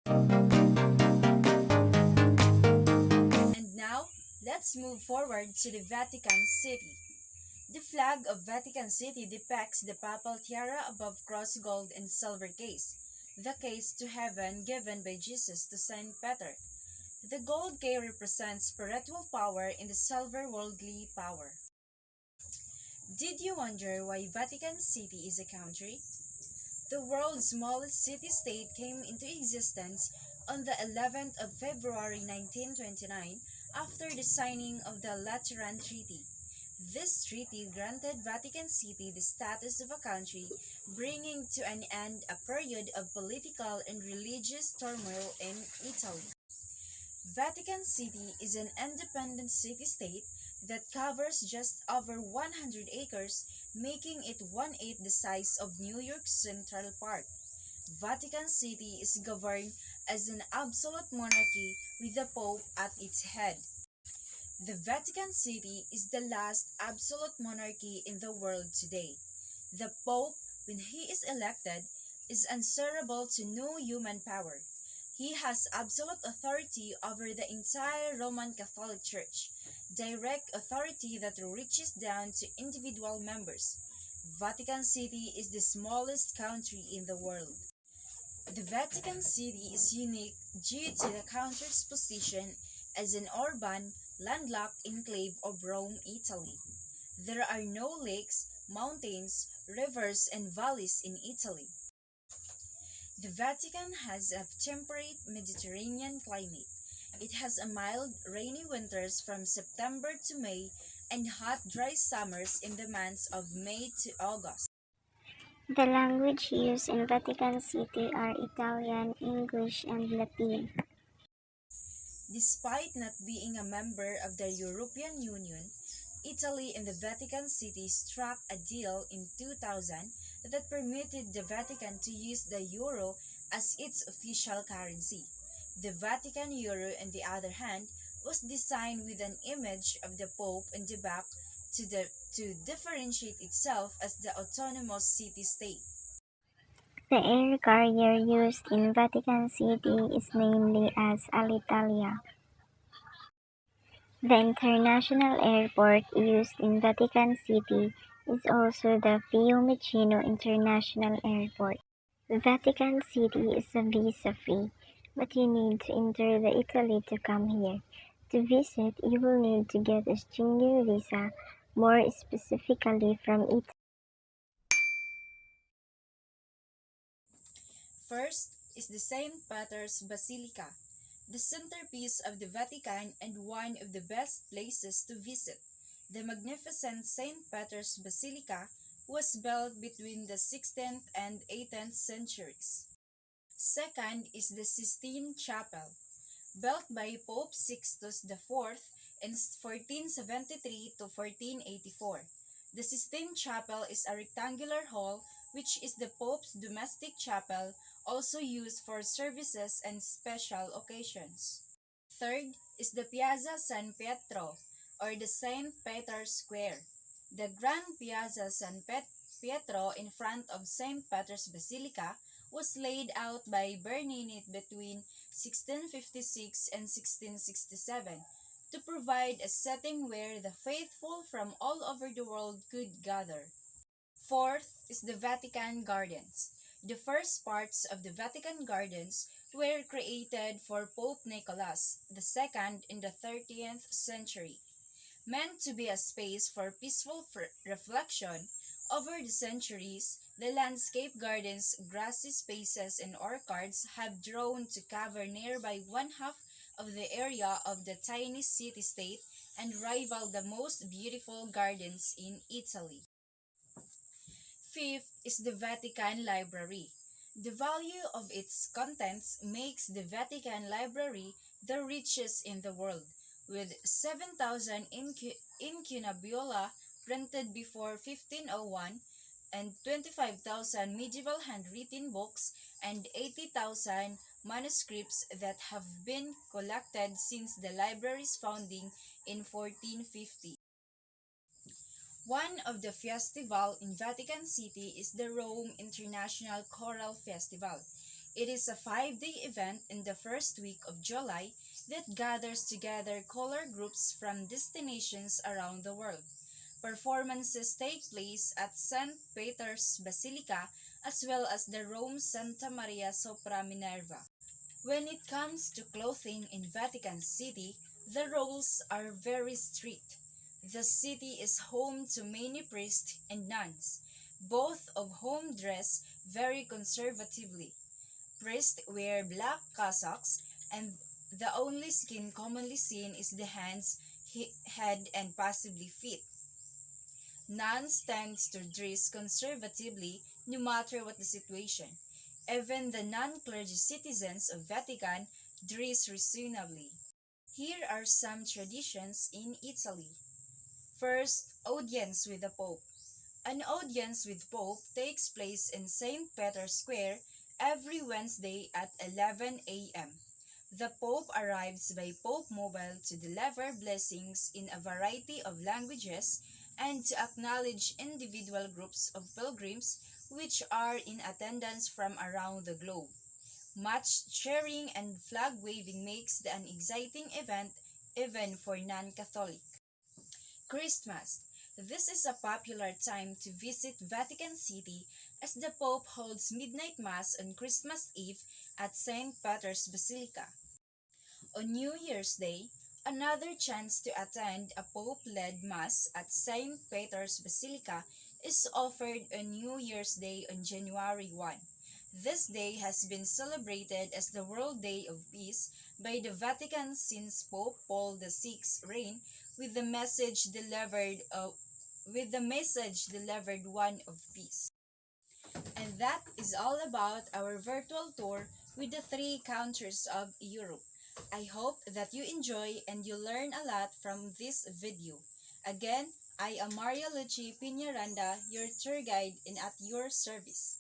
And now, let's move forward to the Vatican City. The flag of Vatican City depicts the papal tiara above cross gold and silver case, the case to heaven given by Jesus to Saint Peter. The gold K represents spiritual power and the silver worldly power. Did you wonder why Vatican City is a country? The world's smallest city-state came into existence on the 11th of February 1929 after the signing of the Lateran Treaty. This treaty granted Vatican City the status of a country, bringing to an end a period of political and religious turmoil in Italy. Vatican City is an independent city-state that covers just over 100 acres, making it one-eighth the size of New York's Central Park. Vatican City is governed as an absolute monarchy with the Pope at its head. The Vatican City is the last absolute monarchy in the world today. The Pope, when he is elected, is answerable to no human power. He has absolute authority over the entire Roman Catholic Church, direct authority that reaches down to individual members. Vatican City is the smallest country in the world. The Vatican City is unique due to the country's position as an urban, landlocked enclave of Rome, Italy. There are no lakes, mountains, rivers, and valleys in Italy. The Vatican has a temperate Mediterranean climate. It has a mild, rainy winters from September to May and hot, dry summers in the months of May to August. The language used in Vatican City are Italian, English, and Latin. Despite not being a member of the European Union, Italy and the Vatican City struck a deal in 2000 that permitted the Vatican to use the euro as its official currency. The Vatican euro, on the other hand, was designed with an image of the Pope in the back to differentiate itself as the autonomous city-state. The air carrier used in Vatican City is named as Alitalia. The international airport used in Vatican City is also the Fiumicino International Airport. Vatican City is a visa-free, but you need to enter the Italy to come here. To visit, you will need to get a Schengen visa, more specifically from Italy. First is the St. Peter's Basilica, the centerpiece of the Vatican and one of the best places to visit. The magnificent St. Peter's Basilica was built between the 16th and 18th centuries. Second is the Sistine Chapel, built by Pope Sixtus IV in 1473 to 1484. The Sistine Chapel is a rectangular hall which is the Pope's domestic chapel, also used for services and special occasions. Third is the Piazza San Pietro, or the St. Peter's Square. The Grand Piazza Pietro in front of St. Peter's Basilica was laid out by Bernini between 1656 and 1667 to provide a setting where the faithful from all over the world could gather. Fourth is the Vatican Gardens. The first parts of the Vatican Gardens were created for Pope Nicholas II in the 13th century. Meant to be a space for peaceful reflection, over the centuries, the landscape gardens, grassy spaces, and orchards have grown to cover nearby one-half of the area of the tiny city-state and rival the most beautiful gardens in Italy. Fifth is the Vatican Library. The value of its contents makes the Vatican Library the richest in the world, with 7,000 incunabula printed before 1501 and 25,000 medieval handwritten books and 80,000 manuscripts that have been collected since the library's founding in 1450. One of the festival in Vatican City is the Rome International Choral Festival. It is a 5-day event in the first week of July that gathers together color groups from destinations around the world. Performances take place at St. Peter's Basilica as well as the Rome Santa Maria Sopra Minerva. When it comes to clothing in Vatican City, the rules are very strict. The city is home to many priests and nuns, both of whom dress very conservatively. Priests wear black cassocks, and the only skin commonly seen is the hands, head, and possibly feet. Nuns tend to dress conservatively no matter what the situation. Even the non-clergy citizens of Vatican dress reasonably. Here are some traditions in Italy. First, audience with the Pope. An audience with Pope takes place in St. Peter's Square every Wednesday at 11 a.m. The Pope arrives by Pope Mobile to deliver blessings in a variety of languages and to acknowledge individual groups of pilgrims which are in attendance from around the globe. Much cheering and flag waving makes an exciting event even for non-Catholic. Christmas. This is a popular time to visit Vatican City as the Pope holds midnight Mass on Christmas Eve at St. Peter's Basilica. On New Year's Day, another chance to attend a Pope-led Mass at St. Peter's Basilica is offered on New Year's Day on January 1. This day has been celebrated as the World Day of Peace by the Vatican since Pope Paul VI's reign with the message delivered one of peace. And that is all about our virtual tour with the 3 countries of Europe. I hope that you enjoy and you learn a lot from this video. Again, I am Maria Luci Piñaranda, your tour guide and at your service.